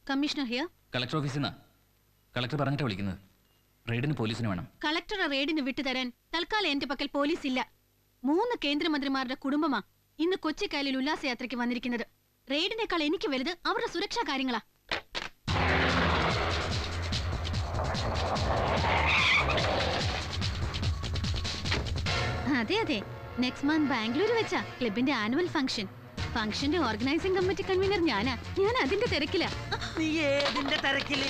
Commissioner here. Collector ഓഫീസിൽ നിന്നാ. Collector പറഞ്ഞിട്ടാ വിളിക്കുന്നത്. റെയ്ഡിന് പോലീസിന് വേണം. കളക്ടറെ റെയ്ഡിന് വിട്ടുതരാൻ തൽക്കാലം എന്റെ പക്കൽ പോലീസ് ഇല്ല. 3 കേന്ദ്രമന്ത്രിമാരുടെ കുടുംബമാ ഇന്ന് കൊച്ചിക്കായലിൽ ഉല്ലാസയാത്രയ്ക്ക് വന്നിരിക്കുന്നത്. റെയ്ഡിനേക്കാൾ എനിക്ക് വലുത് അവരുടെ സുരക്ഷാ കാര്യങ്ങളാ. അതെ അതെ, നെക്സ്റ്റ് മന്ത് ബാംഗ്ലൂർ വെച്ചാ ക്ലബിന്റെ ആനുവൽ ഫംഗ്ഷന്റെ ഓർഗനൈസിംഗ് കമ്മിറ്റി കൺവീനർ ഞാൻ അതിന്റെ തിരക്കിലാ. നീ ഏതിന്റെ തിരക്കില്?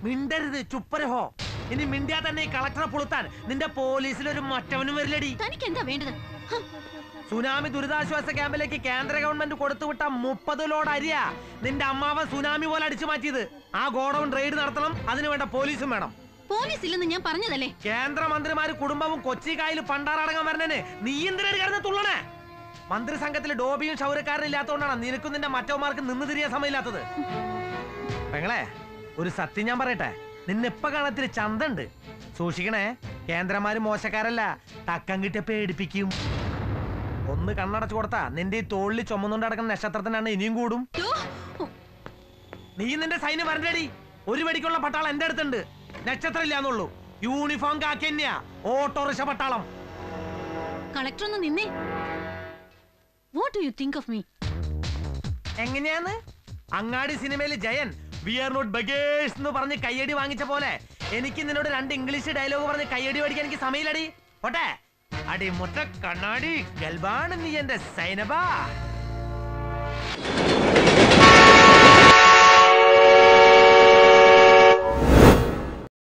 മിണ്ടരുത്, ചുപ്പരഹോ. ഇനി മിണ്ടിയാ തന്നെ കളക്ടറെ പുളുത്താൻ നിന്റെ പോലീസിലൊരു മറ്റവനും വരില്ലടി. തനിക്ക് എന്താ വേണ്ടത്? സുനാമി ദുരിതാശ്വാസ ക്യാമ്പിലേക്ക് കേന്ദ്ര ഗവൺമെന്റ് കൊടുത്തുവിട്ട 30 ലോഡ് അരിയാ നിന്റെ അമ്മാവൻ സുനാമി പോലെ അടിച്ചു മാറ്റിയത്. ആ ഗോഡൌൺ റെയ്ഡ് നടത്തണം, അതിനു വേണ്ട പോലീസും വേണം. പോലീസ് ഇല്ലെന്ന് ഞാൻ പറഞ്ഞതല്ലേ. കേന്ദ്രമന്ത്രിമാര് കുടുംബവും കൊച്ചിക്കായൽ പണ്ടാറടങ്ങാൻ വരണേന് നീ എന്തിനാണ് കിടന്ന് തുള്ളണേ? മന്ത്രിസംഘത്തിൽ ഡോബിയും ക്ഷൗരക്കാരനും ഇല്ലാത്തതുകൊണ്ടാണ് നിനക്കും നിന്റെ മറ്റവന്മാർക്ക് നിന്ന് തിരിയാൻ സമയമില്ലാത്തത്. പെങ്ങളെ, ഒരു സത്യം ഞാൻ പറയട്ടെ, നിന്നെപ്പ കാണത്തിരി ചന്തണ്ട്. സൂക്ഷിക്കണേ, കേന്ദ്രമാര് മോശക്കാരല്ല, തക്കം കിട്ടിയ പേടിപ്പിക്കും. ഒന്ന് കണ്ണടച്ചു കൊടുത്താ നിന്റെ ഈ തോളിൽ ചുമന്നുകൊണ്ട് നടക്കുന്ന നക്ഷത്രത്തിനാണ് ഇനിയും കൂടും. നീ നിന്റെ സൈന്യം വരണ്ടടി. ഒരു വെടിക്കുള്ള പട്ടാളം എന്റെ അടുത്തുണ്ട്. നക്ഷത്രം ഇല്ലാന്നുള്ളൂ, യൂണിഫോം കാക്കി തന്നെയാ ഓട്ടോറിക്ഷ പട്ടാളം. കളക്ടർ ഒന്ന് നിന്നേ. What do you think of me? എങ്ങനെയാന്ന് അങ്ങാടി സിനിമയിൽ Jayan we are not beggars എന്ന് പറഞ്ഞ് കയ്യടി വാങ്ങിച്ച പോലെ എനിക്ക് നിന്നോട് 2 ഇംഗ്ലീഷ് ഡയലോഗ് പറഞ്ഞ് കയ്യടി പഠിക്കാൻ എനിക്ക് സമയമില്ലടി. ഓട്ടെ, അടി മുട്ട കണ്ണാടി ഗൽബാണ് നീ എന്റെ സൈനബാ.